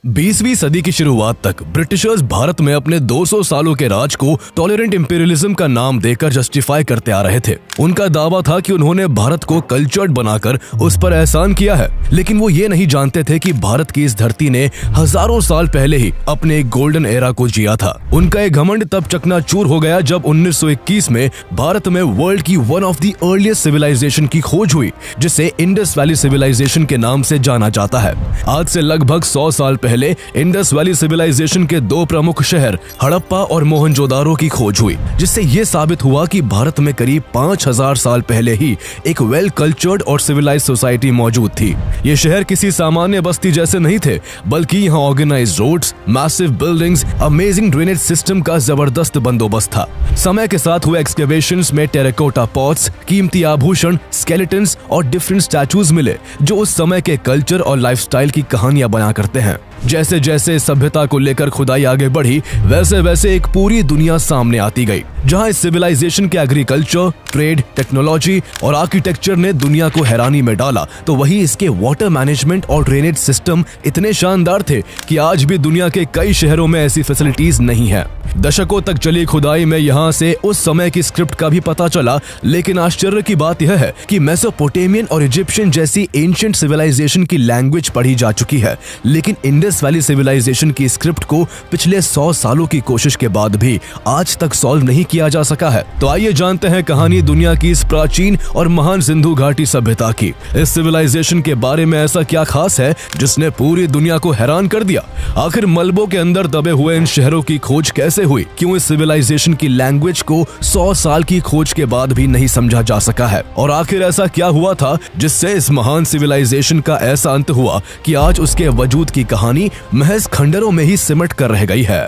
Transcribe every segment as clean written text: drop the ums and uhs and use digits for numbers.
20वीं सदी की शुरुआत तक ब्रिटिशर्स भारत में अपने 200 सालों के राज को टॉलरेंट इंपीरियलिज्म का नाम देकर जस्टिफाई करते आ रहे थे। उनका दावा था कि उन्होंने भारत को कल्चर्ड बनाकर उस पर एहसान किया है, लेकिन वो ये नहीं जानते थे कि भारत की इस धरती ने हजारों साल पहले ही अपने एक गोल्डन एरा को जिया था। उनका एक घमंड तब चकनाचूर हो गया जब 1921 में भारत में वर्ल्ड की one of the earliest civilisation की खोज हुई, जिसे इंडस वैली सिविलाइजेशन के नाम से जाना जाता है। आज से लगभग 100 साल पहले इंडस वैली सिविलाइजेशन के दो प्रमुख शहर हड़प्पा और मोहनजोदारो की खोज हुई, जिससे ये साबित हुआ कि भारत में करीब 5000 साल पहले ही एक वेल कल्चर्ड और सिविलाइज्ड सोसाइटी मौजूद थी। ये शहर किसी सामान्य बस्ती जैसे नहीं थे, बल्कि यहाँ organised roads, massive buildings, amazing drainage system का जबरदस्त बंदोबस्त था। समय के साथ हुए एक्सकेवेशंस में टेराकोटा पॉट्स, कीमती आभूषण, स्केलेटन्स और डिफरेंट स्टैचूज मिले, जो उस समय के कल्चर और लाइफस्टाइल की कहानियां बयां करते हैं। जैसे जैसे सभ्यता को लेकर खुदाई आगे बढ़ी, वैसे वैसे एक पूरी दुनिया सामने आती गई, जहां इस सिविलाइजेशन के एग्रीकल्चर, ट्रेड, टेक्नोलॉजी और आर्किटेक्चर ने दुनिया को हैरानी में डाला, तो वही इसके वाटर मैनेजमेंट और ड्रेनेज सिस्टम इतने शानदार थे कि आज भी दुनिया के कई शहरों में ऐसी फैसिलिटीज नहीं है। दशकों तक चली खुदाई में यहाँ से उस समय की स्क्रिप्ट का भी पता चला, लेकिन आश्चर्य की बात यह है कि मेसोपोटामियन और इजिप्शियन जैसी एंशिएंट सिविलाइजेशन की लैंग्वेज पढ़ी जा चुकी है, लेकिन इंडस वैली सिविलाइजेशन की स्क्रिप्ट को पिछले 100 सालों की कोशिश के बाद भी आज तक सॉल्व नहीं किया जा सका है। तो आइए जानते हैं कहानी दुनिया की इस प्राचीन और महान सिंधु घाटी सभ्यता की। इस सिविलाइजेशन के बारे में ऐसा क्या खास है जिसने पूरी दुनिया को हैरान कर दिया? आखिर मलबों के अंदर दबे हुए इन शहरों की खोज कैसे हुई? क्यों इस सिविलाइजेशन की लैंग्वेज को 100 साल की खोज के बाद भी नहीं समझा जा सका है? और आखिर ऐसा क्या हुआ था जिससे इस महान सिविलाइजेशन का ऐसा अंत हुआ कि आज उसके वजूद की कहानी महज खंडरों में ही सिमट कर रह गई है।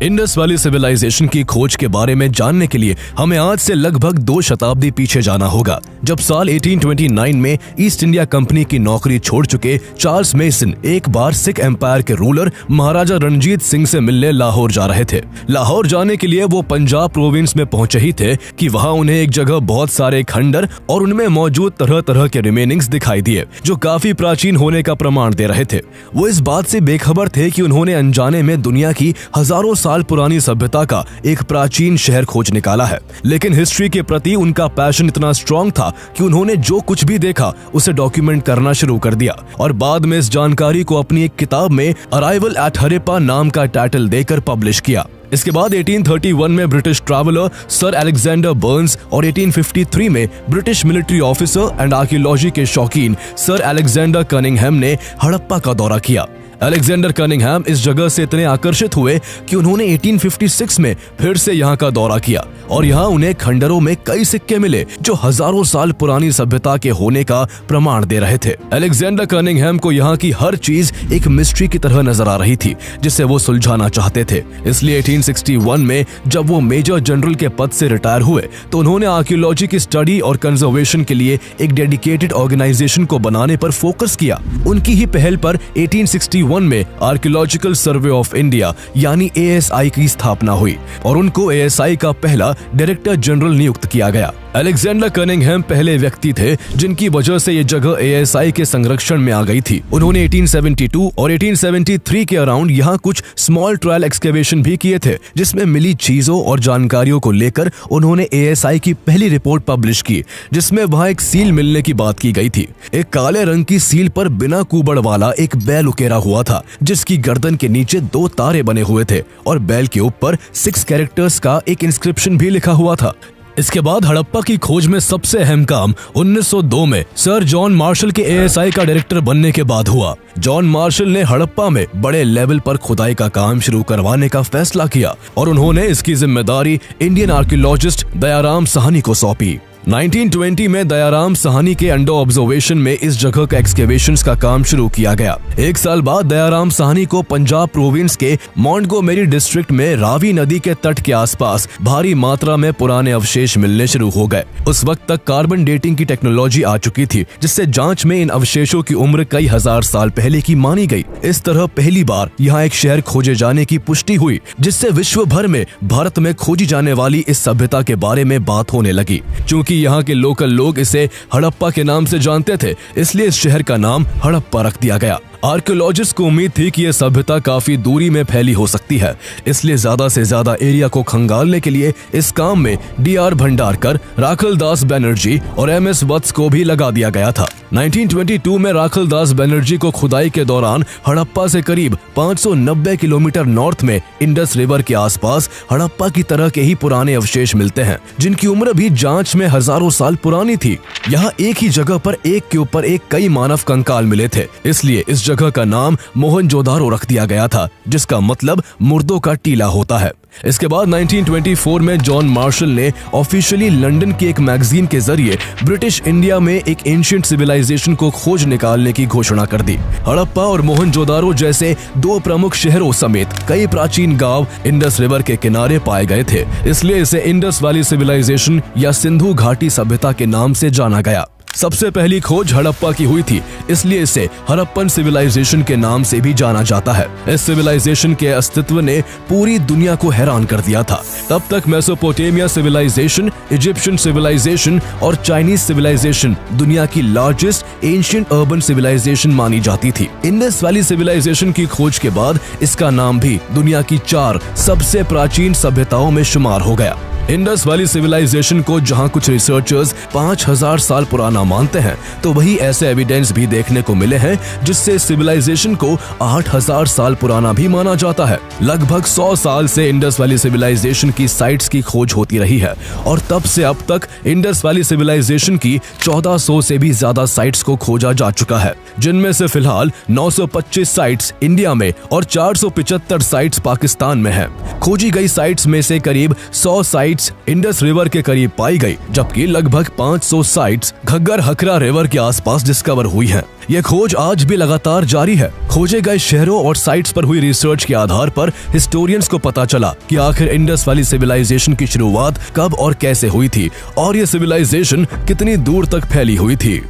इंडस वैली सिविलाइजेशन की खोज के बारे में जानने के लिए हमें आज से लगभग 2 शताब्दी पीछे जाना होगा, जब साल 1829 में ईस्ट इंडिया कंपनी की नौकरी छोड़ चुके चार्ल्स मेसन एक बार सिख एम्पायर के रूलर महाराजा रणजीत सिंह से मिलने लाहौर जा रहे थे। लाहौर जाने के लिए वो पंजाब प्रोविंस में पहुंचे ही थे कि वहां उन्हें एक जगह बहुत सारे खंडर और उनमें मौजूद तरह तरह के रिमेनिंग्स दिखाई दिए, जो काफी प्राचीन होने का प्रमाण दे रहे थे। वो इस बात से बेखबर थे कि उन्होंने अनजाने में दुनिया की हजारों साल पुरानी सभ्यता का एक प्राचीन शहर खोज निकाला है, लेकिन हिस्ट्री के प्रति उनका पैशन इतना स्ट्रॉन्ग था कि उन्होंने जो कुछ भी देखा उसे डॉक्यूमेंट करना शुरू कर दिया और बाद में इस जानकारी को अपनी एक किताब में अराइवल एट हड़प्पा नाम का टाइटल देकर पब्लिश किया। इसके बाद 1831 में British traveller sir Alexander Burns और 1853 में British military officer and archaeology के शौकीन सर अलेक्जेंडर कनिंघम ने हड़प्पा का दौरा किया। अलेक्जेंडर कनिंघम इस जगह से इतने आकर्षित हुए कि उन्होंने 1856 में फिर से यहाँ का दौरा किया और यहाँ उन्हें खंडरों में कई सिक्के मिले जो हजारों साल पुरानी सभ्यता के होने का प्रमाण दे रहे थे। अलेक्जेंडर कनिंघम को यहाँ की हर चीज एक मिस्ट्री की तरह नजर आ रही थी, जिसे वो सुलझाना चाहते थे। इसलिए 1861 में जब वो मेजर जनरल के पद से रिटायर हुए तो उन्होंने आर्कियोलॉजी की स्टडी और कंजर्वेशन के लिए एक डेडिकेटेड ऑर्गेनाइजेशन को बनाने पर फोकस किया। उनकी ही पहल पर 1861 में आर्कियोलॉजिकल सर्वे ऑफ इंडिया यानी ASI की स्थापना हुई और उनको ASI का पहला डायरेक्टर जनरल नियुक्त किया गया। अलेक्जेंडर कनिंघम पहले व्यक्ति थे जिनकी वजह से ये जगह ASI के संरक्षण में आ गई थी। उन्होंने 1872 और 1873 के अराउंड यहाँ कुछ स्मॉल ट्रायल एक्सकेवेशन भी किए थे, जिसमें मिली चीजों और जानकारियों को लेकर उन्होंने ASI की पहली रिपोर्ट पब्लिश की, जिसमें वहाँ एक सील मिलने की बात की गई थी। एक काले रंग की सील पर बिना कुबड़ वाला एक बैल उकेरा हुआ था, जिसकी गर्दन के नीचे 2 तारे बने हुए थे और बैल के ऊपर 6 कैरेक्टर्स का एक इंस्क्रिप्शन भी लिखा हुआ था। इसके बाद हड़प्पा की खोज में सबसे अहम काम 1902 में सर जॉन मार्शल के ASI का डायरेक्टर बनने के बाद हुआ। जॉन मार्शल ने हड़प्पा में बड़े लेवल पर खुदाई का काम शुरू करवाने का फैसला किया और उन्होंने इसकी जिम्मेदारी इंडियन आर्कियोलॉजिस्ट दयाराम साहनी को सौंपी। 1920 में दयाराम साहनी के अंडर ऑब्जर्वेशन में इस जगह का एक्सकेवेशंस का काम शुरू किया गया। एक साल बाद दयाराम साहनी को पंजाब प्रोविंस के मोंटगोमेरी डिस्ट्रिक्ट में रावी नदी के तट के आसपास भारी मात्रा में पुराने अवशेष मिलने शुरू हो गए। उस वक्त तक कार्बन डेटिंग की टेक्नोलॉजी आ चुकी थी, जिससे जांच में इन अवशेषों की उम्र कई हजार साल पहले की मानी गई। इस तरह पहली बार यहाँ एक शहर खोजे जाने की पुष्टि हुई, जिससे विश्व भर में भारत में खोजी जाने वाली इस सभ्यता के बारे में बात होने लगी। चूँकि यहाँ के लोकल लोग इसे हड़प्पा के नाम से जानते थे, इसलिए इस शहर का नाम हड़प्पा रख दिया गया। आर्कियोलॉजिस्ट को उम्मीद थी कि यह सभ्यता काफी दूरी में फैली हो सकती है, इसलिए ज्यादा से ज्यादा एरिया को खंगालने के लिए इस काम में डी.आर. भंडारकर, राखल दास बनर्जी और एम.एस. वत्स को भी लगा दिया गया था। 1922 में राखल दास बनर्जी को खुदाई के दौरान हड़प्पा से करीब 590 किलोमीटर नॉर्थ में इंडस रिवर के आसपास हड़प्पा की तरह के ही पुराने अवशेष मिलते हैं, जिनकी उम्र भी जांच में हजारों साल पुरानी थी। यहाँ एक ही जगह पर एक के ऊपर एक कई मानव कंकाल मिले थे, इसलिए इस जगह का नाम मोहनजोदारो रख दिया गया था, जिसका मतलब मुर्दों का टीला होता है। इसके बाद 1924 में जॉन मार्शल ने ऑफिशियली लंदन की एक मैगजीन के जरिए ब्रिटिश इंडिया में एक एंशिएंट सिविलाइजेशन को खोज निकालने की घोषणा कर दी। हड़प्पा और मोहनजोदारो जैसे दो प्रमुख शहरों समेत कई प्राचीन गांव इंडस रिवर के किनारे पाए गए थे, इसलिए इसे इंडस वैली सिविलाइजेशन या सिंधु घाटी सभ्यता के नाम से जाना गया। सबसे पहली खोज हड़प्पा की हुई थी, इसलिए इसे हड़प्पन सिविलाइजेशन के नाम से भी जाना जाता है। इस सिविलाइजेशन के अस्तित्व ने पूरी दुनिया को हैरान कर दिया था। तब तक मेसोपोटामिया सिविलाइजेशन, इजिप्शियन सिविलाइजेशन और चाइनीज सिविलाइजेशन दुनिया की लार्जेस्ट एंशिएंट अर्बन सिविलाइजेशन मानी जाती थी। इंडस वैली सिविलाइजेशन की खोज के बाद इसका नाम भी दुनिया की 4 सबसे प्राचीन सभ्यताओं में शुमार हो गया। इंडस वैली सिविलाइजेशन को जहां कुछ रिसर्चर्स 5000 साल पुराना मानते हैं, तो वही ऐसे एविडेंस भी देखने को मिले हैं जिससे सिविलाइजेशन को 8000 साल पुराना भी माना जाता है। लगभग 100 साल से इंडस वैली सिविलाइजेशन की साइट्स की खोज होती रही है और तब से अब तक इंडस वैली सिविलाइजेशन की 1400 से भी ज्यादा साइट्स को खोजा जा चुका है, जिनमें से फिलहाल 925 साइट्स इंडिया में और 475 साइट्स पाकिस्तान में है। खोजी गई साइट्स में से करीब 100 साइट्स इंडस रिवर के करीब पाई गई, जबकि लगभग 500 साइट्स घग्गर हकरा रिवर के आसपास डिस्कवर हुई हैं। यह खोज आज भी लगातार जारी है। खोजे गए शहरों और साइट्स पर हुई रिसर्च के आधार पर हिस्टोरियंस को पता चला कि आखिर इंडस वैली सिविलाइजेशन की शुरुआत कब और कैसे हुई थी और यह सिविलाइजेशन कितनी दूर तक फैली हुई थी।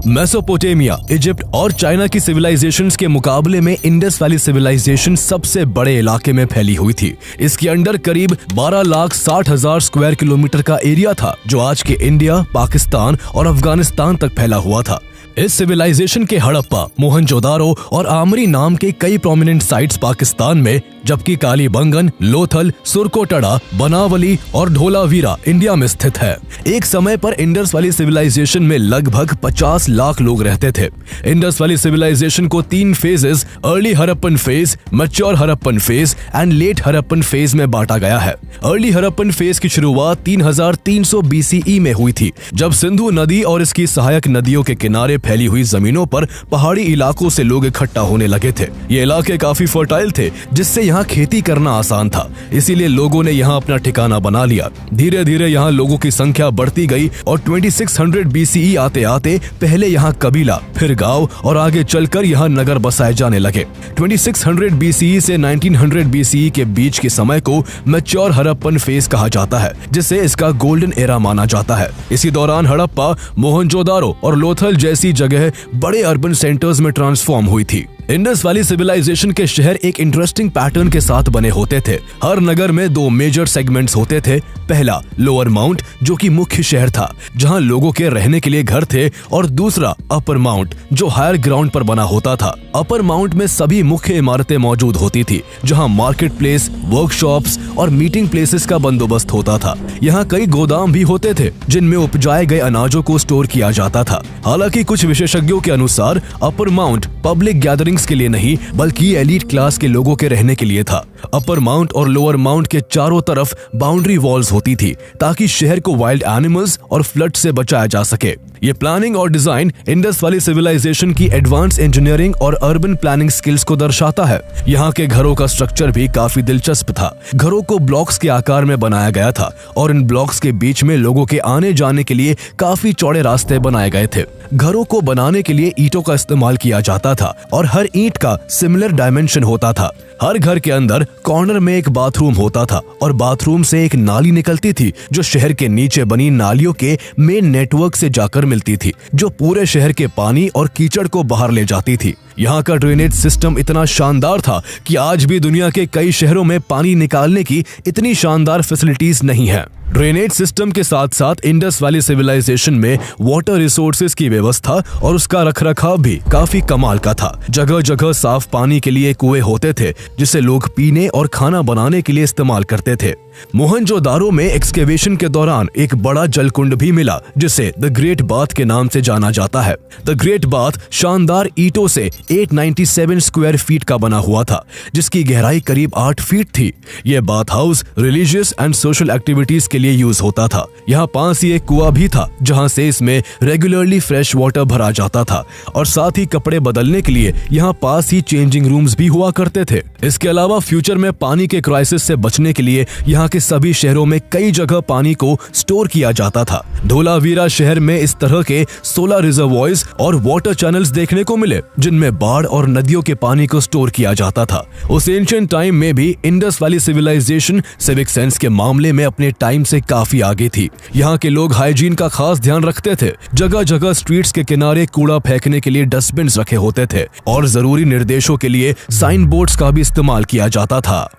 मेसोपोटामिया, इजिप्ट और चाइना की सिविलाइजेशंस के मुकाबले में इंडस वैली सिविलाइजेशन सबसे बड़े इलाके में फैली हुई थी। इसके अंडर करीब 12,60,000 स्क्वायर किलोमीटर का एरिया था, जो आज के इंडिया, पाकिस्तान और अफगानिस्तान तक फैला हुआ था। इस सिविलाइजेशन के हड़प्पा, मोहनजोदारो और आमरी नाम के कई प्रोमिनेंट साइट्स पाकिस्तान में, जबकि कालीबंगन, लोथल, सुरकोटड़ा, बनावली और ढोलावीरा इंडिया में स्थित है। एक समय पर इंडस वैली सिविलाइजेशन में लगभग 50 लाख लोग रहते थे। इंडस वैली सिविलाइजेशन को 3 phases, early Harappan phase, mature Harappan phase and let Harappan phase में बांटा गया है। अर्ली हड़प्पन फेज की शुरुआत 3300 BCE में हुई थी, जब सिंधु नदी और इसकी सहायक नदियों के किनारे फैली हुई जमीनों पर पहाड़ी इलाकों से लोग इकट्ठा होने लगे थे। ये इलाके काफी फर्टाइल थे, जिससे यहाँ खेती करना आसान था, इसीलिए लोगों ने यहाँ अपना ठिकाना बना लिया। धीरे धीरे यहाँ लोगों की संख्या बढ़ती गई और 2600 BCE आते आते पहले यहाँ कबीला, फिर गांव और आगे चलकर यहाँ नगर बसाए जाने लगे। 2600 BCE से 1900 BCE के बीच के समय को मैच्योर हड़प्पन फेज कहा जाता है, जिसे इसका गोल्डन एरा माना जाता है। इसी दौरान हड़प्पा, मोहनजोदारो और लोथल जैसी जगह बड़े अर्बन सेंटर्स में ट्रांसफॉर्म हुई थी। इंडस वैली सिविलाइजेशन के शहर एक इंटरेस्टिंग पैटर्न के साथ बने होते थे। हर नगर में 2 मेजर सेगमेंट्स होते थे। पहला लोअर माउंट, जो कि मुख्य शहर था, जहां लोगों के रहने के लिए घर थे, और दूसरा अपर माउंट, जो हायर ग्राउंड पर बना होता था। अपर माउंट में सभी मुख्य इमारतें मौजूद होती थी, जहां मार्केट प्लेस, वर्कशॉप्स और मीटिंग प्लेसेस का बंदोबस्त होता था। यहाँ कई गोदाम भी होते थे, जिनमें उपजाए गए अनाजों को स्टोर किया जाता था। हालांकि कुछ विशेषज्ञों के अनुसार अपर माउंट पब्लिक गैदरिंग्स के लिए नहीं, बल्कि एलीट क्लास के लोगों के रहने के लिए था। अपर माउंट और लोअर माउंट के चारों तरफ बाउंड्री वॉल्स होती थी, ताकि शहर को वाइल्ड एनिमल्स और फ्लड से बचाया जा सके। ये प्लानिंग और डिजाइन इंडस वैली सिविलाइजेशन की एडवांस इंजीनियरिंग और अर्बन प्लानिंग स्किल्स को दर्शाता है। यहाँ के घरों का स्ट्रक्चर भी काफी दिलचस्प था। घरों को ब्लॉक्स के आकार में बनाया गया था और इन ब्लॉक्स के बीच में लोगों के आने जाने के लिए काफी चौड़े रास्ते बनाए गए थे। घरों को बनाने के लिए ईंटों का इस्तेमाल किया जाता था और हर ईंट का सिमिलर डायमेंशन होता था। हर घर के अंदर कॉर्नर में एक बाथरूम होता था और बाथरूम से एक नाली निकलती थी जो शहर के नीचे बनी नालियों के मेन नेटवर्क से जाकर मिलती थी, जो पूरे शहर के पानी और कीचड़ को बाहर ले जाती थी। यहाँ का ड्रेनेज सिस्टम इतना शानदार था कि आज भी दुनिया के कई शहरों में पानी निकालने की इतनी शानदार फैसिलिटीज नहीं है। ड्रेनेज सिस्टम के साथ साथ इंडस वैली सिविलाइजेशन में वाटर रिसोर्सेज की व्यवस्था और उसका रखरखाव भी काफी कमाल का था। जगह जगह साफ पानी के लिए कुएं होते थे जिसे लोग पीने और खाना बनाने के लिए इस्तेमाल करते थे। मोहनजोदारो में एक्सकेवेशन के दौरान एक बड़ा जलकुंड भी मिला जिसे द ग्रेट बाथ के नाम से जाना जाता है। द ग्रेट बाथ शानदार ईंटों से 897 स्क्वायर फीट का बना हुआ था जिसकी गहराई करीब 8 फीट थी। यह bath house religious and social activities के लिए यूज होता था। यहाँ पास ही एक कुआं भी था जहाँ से इसमें रेगुलरली फ्रेश वाटर भरा जाता था और साथ ही कपड़े बदलने के लिए यहाँ पास ही चेंजिंग रूम्स भी हुआ करते थे। इसके अलावा फ्यूचर में पानी के क्राइसिस से बचने के लिए यहाँ के सभी शहरों में कई जगह पानी को स्टोर किया जाता था। धोलावीरा शहर में इस तरह के 16 रिजर्वॉयर्स और वाटर चैनल्स देखने को मिले जिनमें बाढ़ और नदियों के पानी को स्टोर किया जाता था। उस एंशिएंट टाइम में भी Indus valley civilisation civic sense के मामले में अपने टाइम से काफी आगे थी। यहाँ के लोग हाइजीन का खास ध्यान रखते थे। जगह जगह स्ट्रीट्स के किनारे कूड़ा फेंकने के लिए डस्टबिन रखे होते थे और जरूरी निर्देशों के लिए साइन बोर्ड्स का भी इस्तेमाल किया जाता था।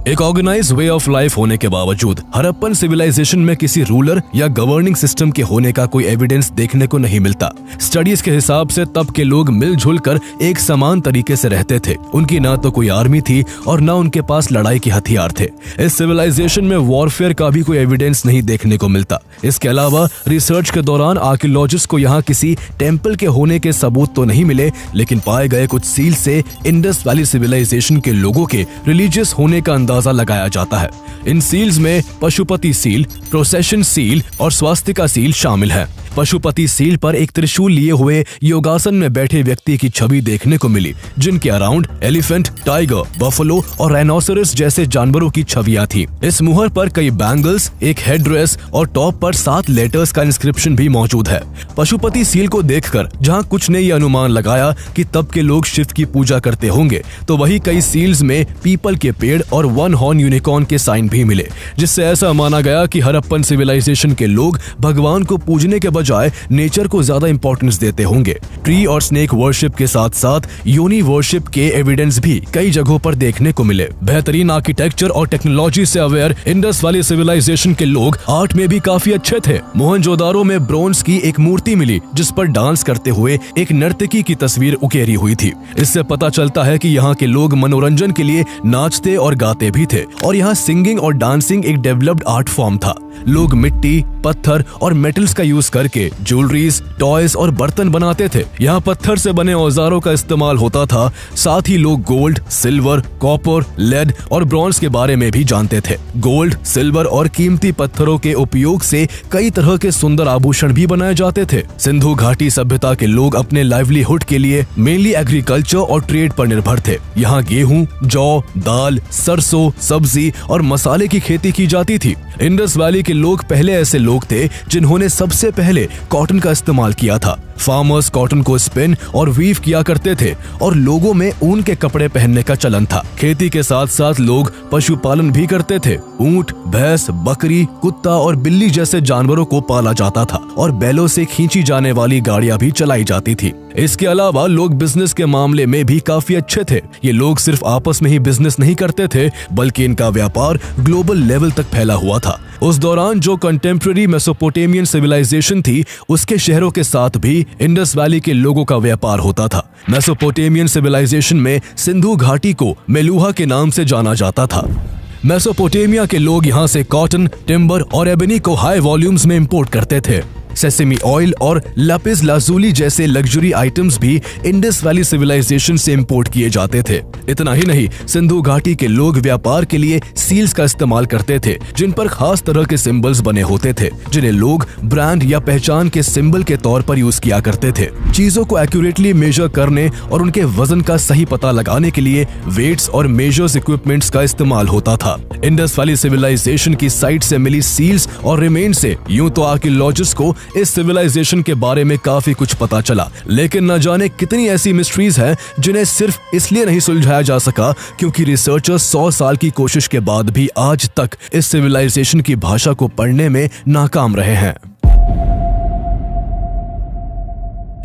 एक ऑर्गेनाइज्ड वे ऑफ लाइफ होने के बावजूद हड़प्पन सिविलाइजेशन में किसी रूलर या गवर्निंग सिस्टम के होने का कोई एविडेंस देखने को नहीं मिलता। स्टडीज के हिसाब से तब के लोग मिलजुल कर एक समान तरीके से रहते थे। उनकी ना तो कोई आर्मी थी और ना उनके पास लड़ाई के हथियार थे। इस सिविलाइजेशन में वॉरफेयर का भी कोई एविडेंस नहीं देखने को मिलता। इसके अलावा रिसर्च के दौरान आर्कियोलॉजिस्ट को यहाँ किसी टेम्पल के होने के सबूत तो नहीं मिले, लेकिन पाए गए कुछ सील से इंडस वैली सिविलाइजेशन के लोगों के रिलीजियस होने का अंदाजा लगाया जाता है। इन सील्स में पशुपति सील, प्रोसेशन सील और स्वास्तिका सील शामिल है। पशुपति सील पर एक त्रिशूल लिए हुए योगासन में बैठे व्यक्ति की छवि देखने को मिली जिनके अराउंड एलिफेंट, टाइगर, बफलो और राइनोसरस जैसे जानवरों की छवियां थी। इस मुहर पर कई बैंगल्स, एक हेड ड्रेस और टॉप पर 7 लेटर्स का इंस्क्रिप्शन भी मौजूद है। पशुपति सील को देखकर जहां कुछ ने ये अनुमान लगाया कि तब के लोग शिव की पूजा करते होंगे, तो वही कई सील्स में पीपल के पेड़ और 1 हॉर्न यूनिकॉर्न के साइन भी मिले, जिससे ऐसा माना गया कि हड़प्पन सिविलाइजेशन के लोग भगवान को पूजने के बजाय नेचर को ज्यादा इंपॉर्टेंस देते होंगे। ट्री और स्नेक वर्शिप के साथ साथ योनि वर्शिप के एविडेंस भी कई जगहों पर देखने को मिले। बेहतरीन आर्किटेक्चर और टेक्नोलॉजी से अवेयर इंडस वैली सिविलाइजेशन के लोग आर्ट में भी काफी अच्छे थे। मोहनजोदारो में ब्रोंज की एक मूर्ति मिली जिस पर डांस करते हुए एक नर्तकी की तस्वीर उकेरी हुई थी। इससे पता चलता है कि यहाँ के लोग मनोरंजन के लिए नाचते और गाते भी थे और यहाँ सिंगिंग और डांसिंग एक डेवलप्ड आर्ट फॉर्म था। लोग मिट्टी, पत्थर और मेटल्स का यूज करके ज्वेलरीज, टॉयज और बर्तन बनाते थे। यहाँ पत्थर से बने औजारों का इस्तेमाल होता था। साथ ही लोग गोल्ड, सिल्वर, कॉपर, लेड और ब्रॉन्ज के बारे में भी जानते थे। गोल्ड, सिल्वर और कीमती पत्थरों के उपयोग से कई तरह के सुंदर आभूषण भी बनाए जाते थे। सिंधु घाटी सभ्यता के लोग अपने लाइवलीहुड के लिए मेनली एग्रीकल्चर और ट्रेड पर निर्भर थे। यहाँ गेहूं, जौ, दाल, सरसों, सब्जी और मसाले की खेती की जाती थी। इंडस वैली के लोग पहले ऐसे लोग थे जिन्होंने सबसे पहले कॉटन का इस्तेमाल किया था। फार्मर्स कॉटन को स्पिन और वीव किया करते थे और लोगों में ऊन के कपड़े पहनने का चलन था। खेती के साथ साथ लोग पशुपालन भी करते थे। ऊंट, भैंस, बकरी, कुत्ता और बिल्ली जैसे जानवरों को पाला जाता था और बैलों से खींची जाने वाली गाड़ियां भी चलाई जाती थी। इसके अलावा लोग बिजनेस के मामले में भी काफी अच्छे थे। ये लोग सिर्फ आपस में ही बिजनेस नहीं करते थे बल्कि इनका व्यापार ग्लोबल लेवल तक फैला हुआ था। उस दौरान जो कंटेम्प्रेरी मेसोपोटामियन सिविलाइजेशन थी उसके शहरों के साथ भी इंडस वैली के लोगों का व्यापार होता था। मेसोपोटामियन सिविलाइजेशन में सिंधु घाटी को मेलुहा के नाम से जाना जाता था। मेसोपोटामिया के लोग यहाँ से कॉटन, टिम्बर और एबनी को हाई वॉल्यूम्स में इंपोर्ट करते थे। सेसेमी ऑयल और लापिस लाजुली जैसे लग्जरी आइटम्स भी इंडस वैली सिविलाइजेशन से इंपोर्ट किए जाते थे। इतना ही नहीं, सिंधु घाटी के लोग व्यापार के लिए सील्स का इस्तेमाल करते थे जिन पर खास तरह के सिंबल्स बने होते थे जिन्हें लोग ब्रांड या पहचान के सिंबल के तौर पर यूज किया करते थे। चीजों को एक्यूरेटली मेजर करने और उनके वजन का सही पता लगाने के लिए वेट्स और मेजर्स इक्विपमेंट्स का इस्तेमाल होता था। इंडस वैली सिविलाइजेशन की साइट से मिली सील्स और रिमेन से यूं तो आर्कियोलॉजिस्ट को इस सिविलाइजेशन के बारे में काफी कुछ पता चला, लेकिन न जाने कितनी ऐसी मिस्ट्रीज हैं जिन्हें सिर्फ इसलिए नहीं सुलझाया जा सका क्योंकि रिसर्चर्स 100 साल की कोशिश के बाद भी आज तक इस सिविलाइजेशन की भाषा को पढ़ने में नाकाम रहे हैं।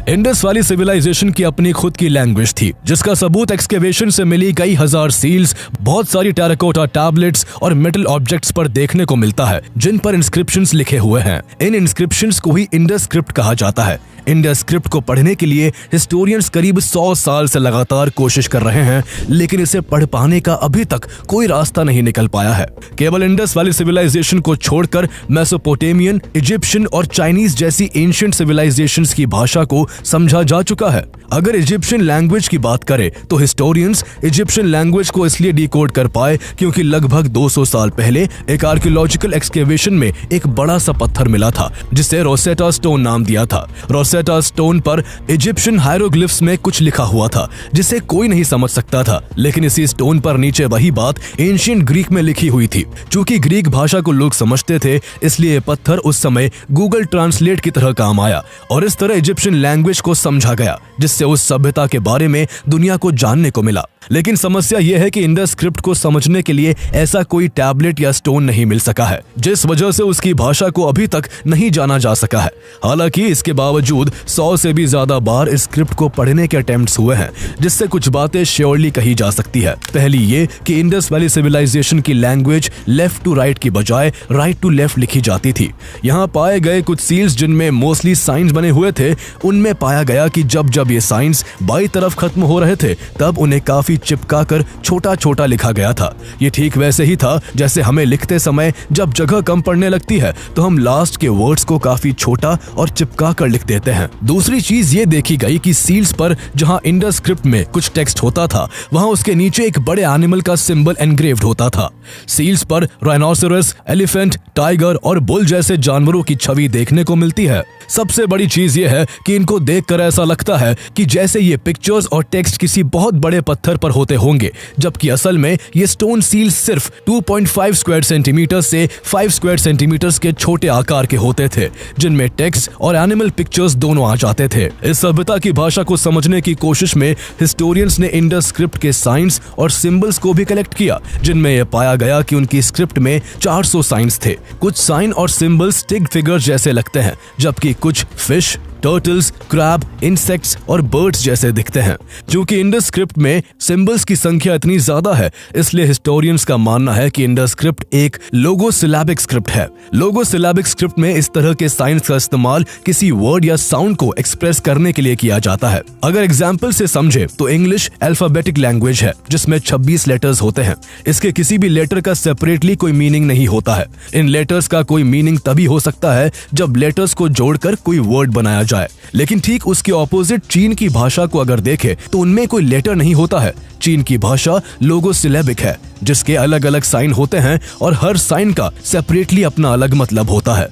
इंडस वैली सिविलाइजेशन की अपनी खुद की लैंग्वेज थी, जिसका सबूत एक्सकेवेशन से मिली कई हजार सील्स, बहुत सारी टेराकोटा टैबलेट्स और मेटल ऑब्जेक्ट्स पर देखने को मिलता है, जिन पर इंस्क्रिप्शंस लिखे हुए हैं। इन इंस्क्रिप्शंस को ही इंडस स्क्रिप्ट कहा जाता है। इंडस स्क्रिप्ट को पढ़ने के लिए हिस्टोरियंस करीब 100 साल से लगातार कोशिश कर रहे हैं, लेकिन इसे पढ़ पाने का अभी तक कोई रास्ता नहीं निकल पाया है। केवल इंडस वैली सिविलाइजेशन को छोड़कर मेसोपोटेमियन, इजिप्शियन और चाइनीज जैसी एंशिएंट सिविलाइजेशंस की भाषा को समझा जा चुका है। अगर इजिप्शियन लैंग्वेज की बात करें तो हिस्टोरियंस इजिप्शियन लैंग्वेज को इसलिए डिकोड कर पाए क्योंकि लगभग 200 साल पहले एक आर्कियोलॉजिकल एक्सकेवेशन में एक बड़ा सा पत्थर मिला था, जिसे रोसेटा स्टोन नाम दिया था। रोसेटा स्टोन पर इजिप्शियन हायरोग्लिफ्स में कुछ लिखा हुआ था जिसे कोई नहीं समझ सकता था, लेकिन इसी स्टोन पर नीचे वही बात एंशिएंट ग्रीक में लिखी हुई थी। चूंकि ग्रीक भाषा को लोग समझते थे, इसलिए पत्थर उस समय गूगल ट्रांसलेट की तरह काम आया और इस तरह इजिप्शियन लैंग्वेज को समझा गया, जिससे उस सभ्यता के बारे में दुनिया को जानने को मिला। लेकिन समस्या यह है कि इंडस स्क्रिप्ट को समझने के लिए ऐसा कोई टैबलेट या स्टोन नहीं मिल सका है, जिस वजह से उसकी भाषा को अभी तक नहीं जाना जा सका है। हालांकि इसके बावजूद 100 से भी ज्यादा बार इस स्क्रिप्ट को पढ़ने के अटेम्प्ट्स हुए हैं, जिससे कुछ बातें श्योरली कही जा सकती है। पहली ये कि इंडस वैली सिविलाइजेशन की लैंग्वेज लेफ्ट टू राइट की बजाय राइट टू लेफ्ट लिखी जाती थी। यहाँ पाए गए कुछ सील्स जिनमें मोस्टली साइंस बने हुए थे, उनमें पाया गया कि जब जब ये साइंस बाई तरफ खत्म हो रहे थे तब उन्हें काफी चिपकाकर छोटा छोटा लिखा गया था। ये ठीक वैसे ही था जैसे हमें लिखते समय जब जगह कम पड़ने लगती है तो हम लास्ट के वर्ड्स को काफी छोटा और चिपका कर लिख देते हैं। दूसरी चीज ये देखी गई कि सील्स पर जहां इंडस स्क्रिप्ट में कुछ टेक्स्ट होता था, वहां उसके नीचे एक बड़े एनिमल का सिंबल एनग्रेव्ड होता था। सील्स पर राइनोसेरस, एलिफेंट, टाइगर और बुल जैसे जानवरों की छवि देखने को मिलती है। सबसे बड़ी चीज ये है कि इनको देखकर ऐसा लगता है कि जैसे ये पिक्चर्स और टेक्स्ट किसी बहुत बड़े पत्थर पर होते होंगे, जबकि असल में ये स्टोन सील्स सिर्फ 2.5 स्क्वायर सेंटीमीटर से 5 स्क्वायर सेंटीमीटर के छोटे आकार के होते थे, जिनमें टेक्स्ट और एनिमल पिक्चर्स दोनों आ जाते थे। इस सभ्यता की भाषा को समझने की कोशिश में हिस्टोरियंस ने इंडस स्क्रिप्ट के साइंस और सिंबल्स को भी कलेक्ट किया, जिनमें यह पाया गया कि उनकी स्क्रिप्ट में 400 साइंस थे। कुछ साइन और सिंबल्स स्टिक फिगर्स जैसे लगते हैं, जबकि कुछ फिश, टर्टल्स, क्रैब, इंसेक्ट्स और बर्ड्स जैसे दिखते हैं। क्योंकि इंडस स्क्रिप्ट में सिंबल्स की संख्या इतनी ज्यादा है, इसलिए हिस्टोरियंस का मानना है कि इंडस स्क्रिप्ट एक लोगोसिलैबिक स्क्रिप्ट है। लोगोसिलैबिक स्क्रिप्ट में इस तरह के साइंस का इस्तेमाल किसी वर्ड या साउंड को एक्सप्रेस करने के लिए किया जाता है। अगर एग्जाम्पल से समझे तो इंग्लिश अल्फाबेटिक लैंग्वेज है, जिसमें 26 लेटर्स होते हैं। इसके किसी भी लेटर का सेपरेटली कोई मीनिंग नहीं होता है। इन लेटर्स का कोई मीनिंग तभी हो सकता है जब लेटर्स को जोड़कर कोई वर्ड बनाया जाए। लेकिन ठीक उसके ऑपोजिट चीन की भाषा को अगर देखें तो उनमें कोई लेटर नहीं होता है। चीन की भाषा लोगोसिलैबिक है, जिसके अलग अलग साइन होते हैं और हर साइन का सेपरेटली अपना अलग मतलब होता है।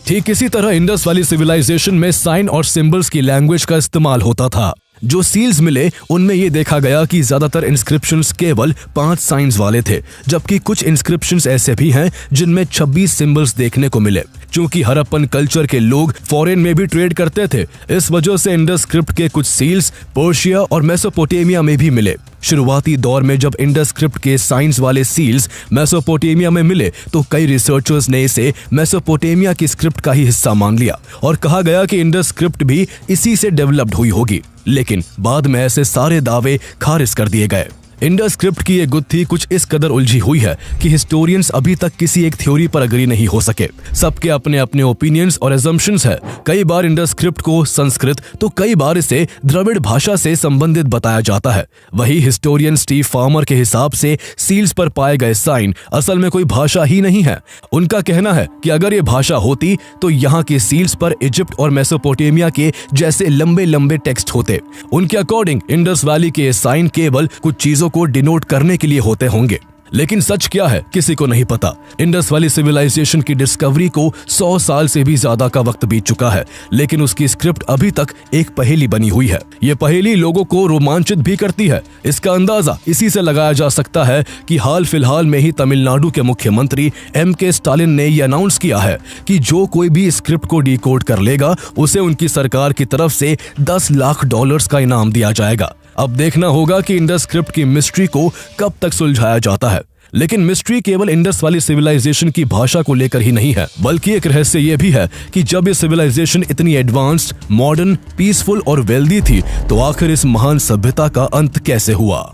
ठीक इसी तरह इंडस वैली सिविलाइजेशन में साइन और सिंबल्स की लैंग्वेज का इस्तेमाल होता था। जो सील्स मिले उनमें ये देखा गया कि ज्यादातर इंस्क्रिप्शंस केवल 5 साइंस वाले थे, जबकि कुछ इंस्क्रिप्शंस ऐसे भी हैं जिनमें 26 सिंबल्स देखने को मिले। क्योंकि हड़प्पन कल्चर के लोग फॉरेन में भी ट्रेड करते थे, इस वजह से इंडस स्क्रिप्ट के कुछ सील्स पर्शिया और मेसोपोटेमिया में भी मिले। शुरुआती दौर में जब इंडस स्क्रिप्ट के साइंस वाले सील्स मेसोपोटेमिया में मिले तो कई रिसर्चर्स ने इसे मेसोपोटेमिया की स्क्रिप्ट का ही हिस्सा मान लिया और कहा गया कि इंडस स्क्रिप्ट भी इसी से डेवलप्ड हुई होगी। लेकिन बाद में ऐसे सारे दावे खारिज कर दिए गए। इंडस स्क्रिप्ट की ये गुत्थी कुछ इस कदर उलझी हुई है कि हिस्टोरियंस अभी तक किसी एक थ्योरी पर अग्री नहीं हो सके। सबके अपने अपने ओपिनियंस और अजम्पशंस है। कई बार इंडस स्क्रिप्ट को संस्कृत तो कई बार इसे द्रविड़ भाषा से संबंधित बताया जाता है। वही हिस्टोरियन स्टीव फार्मर के हिसाब से सील्स पर पाए गए साइन असल में कोई भाषा ही नहीं है। उनका कहना है कि अगर ये भाषा होती तो यहाँ के सील्स पर इजिप्ट और मेसोपोटेमिया के जैसे लंबे लंबे टेक्स्ट होते। उनके अकॉर्डिंग इंडस वैली के साइन केवल कुछ चीजों को डिनोट करने के लिए होते होंगे। लेकिन सच क्या है किसी को नहीं पता। इंडस वैली सिविलाइजेशन की डिस्कवरी को 100 साल से भी ज्यादा का वक्त बीत चुका है, लेकिन उसकी स्क्रिप्ट अभी तक एक पहेली बनी हुई है। ये पहेली लोगों को रोमांचित भी करती है। इसका अंदाजा इसी से लगाया जा सकता है कि हाल फिलहाल में ही तमिलनाडु के मुख्यमंत्री MK स्टालिन ने यह अनाउंस किया है कि जो कोई भी स्क्रिप्ट को डिकोड कर लेगा उसे उनकी सरकार की तरफ से $10 लाख का इनाम दिया जाएगा। अब देखना होगा कि इंडस स्क्रिप्ट की मिस्ट्री को कब तक सुलझाया जाता है। लेकिन मिस्ट्री केवल इंडस वैली सिविलाइजेशन की भाषा को लेकर ही नहीं है, बल्कि एक रहस्य यह भी है कि जब ये सिविलाइजेशन इतनी एडवांस्ड, मॉडर्न, पीसफुल और वेल्दी थी तो आखिर इस महान सभ्यता का अंत कैसे हुआ।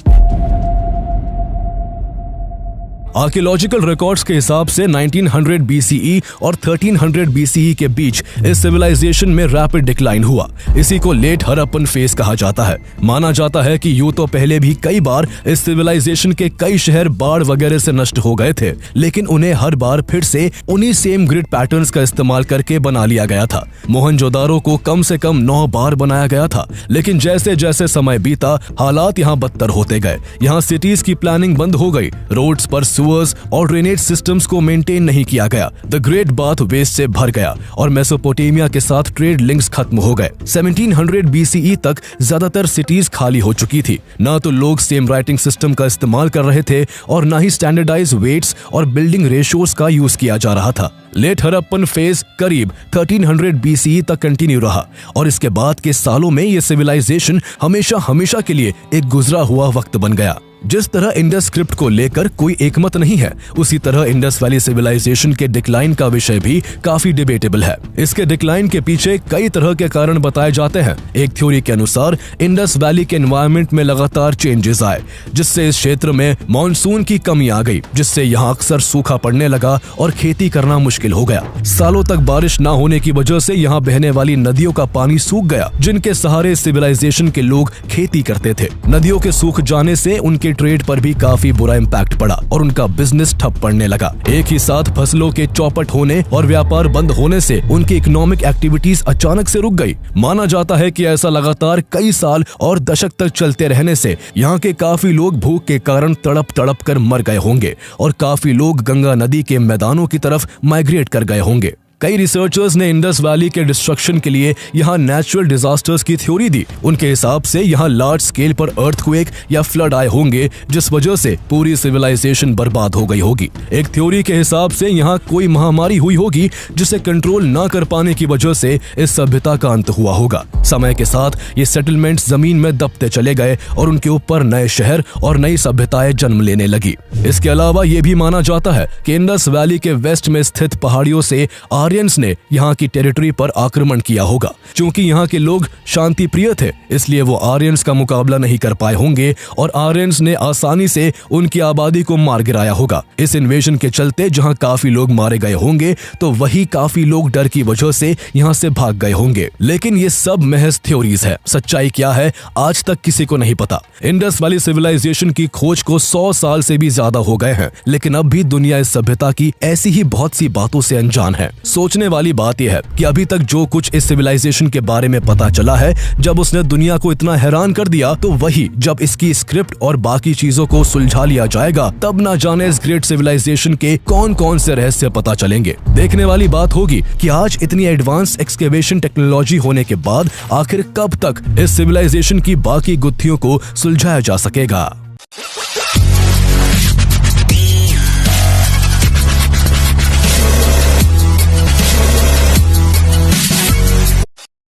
आर्कियोलॉजिकल रिकॉर्ड्स के हिसाब से 1900 BCE और 1300 BCE के बीच इस सिविलाइजेशन में रैपिड डिक्लाइन हुआ। इसी को लेट हड़प्पन फेज कहा जाता है। माना जाता है कि यूं तो पहले भी कई बार इस सिविलाइजेशन के कई शहर बाढ़ वगैरह से नष्ट हो गए थे, लेकिन उन्हें हर बार फिर से उन्हीं सेम ग्रिड पैटर्न्स का इस्तेमाल करके बना लिया गया था। मोहनजोदारो को कम से कम 9 बार बनाया गया था, लेकिन जैसे जैसे समय बीता हालात यहाँ बदतर होते गए। यहाँ सिटीज की प्लानिंग बंद हो गई, रोड्स पर और ड्रेनेज सिस्टम्स को मेंटेन नहीं किया गया, द ग्रेट बाथ वेस्ट से भर गया और मेसोपोटामिया के साथ ट्रेड लिंक्स खत्म हो गए। 1700 BCE तक ज्यादातर सिटीज खाली हो चुकी थी। ना तो लोग सेम राइटिंग सिस्टम का इस्तेमाल कर रहे थे और ना ही स्टैंडर्डाइज वेट्स और बिल्डिंग रेशियोज का यूज किया जा रहा था। लेट हड़प्पन फेज करीब 1300 BCE तक कंटिन्यू रहा और इसके बाद के सालों में ये सिविलाइजेशन हमेशा के लिए एक गुजरा हुआ वक्त बन गया। जिस तरह इंडस स्क्रिप्ट को लेकर कोई एकमत नहीं है, उसी तरह इंडस वैली सिविलाइजेशन के डिक्लाइन का विषय भी काफी डिबेटेबल है। इसके डिक्लाइन के पीछे कई तरह के कारण बताए जाते हैं। एक थ्योरी के अनुसार इंडस वैली के एनवायरनमेंट में लगातार चेंजेस आए, जिससे इस क्षेत्र में मानसून की कमी आ गई, जिससे यहाँ अक्सर सूखा पड़ने लगा और खेती करना मुश्किल हो गया। सालों तक बारिश न होने की वजह से यहाँ बहने वाली नदियों का पानी सूख गया, जिनके सहारे सिविलाइजेशन के लोग खेती करते थे। नदियों के सूख जाने से उनके ट्रेड पर भी काफी बुरा इम्पैक्ट पड़ा और उनका बिजनेस ठप पड़ने लगा। एक ही साथ फसलों के चौपट होने और व्यापार बंद होने से उनकी इकोनॉमिक एक्टिविटीज अचानक से रुक गई। माना जाता है कि ऐसा लगातार कई साल और दशक तक चलते रहने से यहाँ के काफी लोग भूख के कारण तड़प कर मर गए होंगे और काफी लोग गंगा नदी के मैदानों की तरफ माइग्रेट कर गए होंगे। कई रिसर्चर्स ने इंडस वैली के डिस्ट्रक्शन के लिए यहाँ नेचुरल डिजास्टर्स की थ्योरी दी। उनके हिसाब से यहाँ लार्ज स्केल पर अर्थक्वेक या फ्लड आए होंगे, जिस वजह से पूरी सिविलाइजेशन बर्बाद हो गई होगी। एक थ्योरी के हिसाब से यहाँ कोई महामारी हुई होगी, जिसे कंट्रोल न कर पाने की वजह से इस सभ्यता का अंत हुआ होगा। समय के साथ ये सेटलमेंट्स जमीन में दबते चले गए और उनके ऊपर नए शहर और नई सभ्यताएं जन्म लेने लगी। इसके अलावा ये भी माना जाता है कि इंडस वैली के वेस्ट में स्थित पहाड़ियों से आर्यंस ने यहाँ की टेरिटरी पर आक्रमण किया होगा। क्योंकि यहाँ के लोग शांति प्रिय थे, इसलिए वो आर्यंस का मुकाबला नहीं कर पाए होंगे और आर्यंस ने आसानी से उनकी आबादी को मार गिराया होगा। इस इन्वेजन के चलते जहाँ काफी लोग मारे गए होंगे, तो वही काफी लोग डर की वजह से यहाँ से भाग गए होंगे। लेकिन ये सब महज थ्योरीज है। सच्चाई क्या है आज तक किसी को नहीं पता। इंडस वैली सिविलाइजेशन की खोज को 100 साल से भी ज्यादा हो गए हैं, लेकिन अब भी दुनिया इस सभ्यता की ऐसी ही बहुत सी बातों से अनजान है। सोचने वाली बात यह है कि अभी तक जो कुछ इस सिविलाइजेशन के बारे में पता चला है, जब उसने दुनिया को इतना हैरान कर दिया, तो वही जब इसकी स्क्रिप्ट और बाकी चीजों को सुलझा लिया जाएगा, तब ना जाने इस ग्रेट सिविलाइजेशन के कौन कौन से रहस्य पता चलेंगे। देखने वाली बात होगी कि आज इतनी एडवांस एक्सकेवेशन टेक्नोलॉजी होने के बाद आखिर कब तक इस सिविलाइजेशन की बाकी गुत्थियों को सुलझाया जा सकेगा।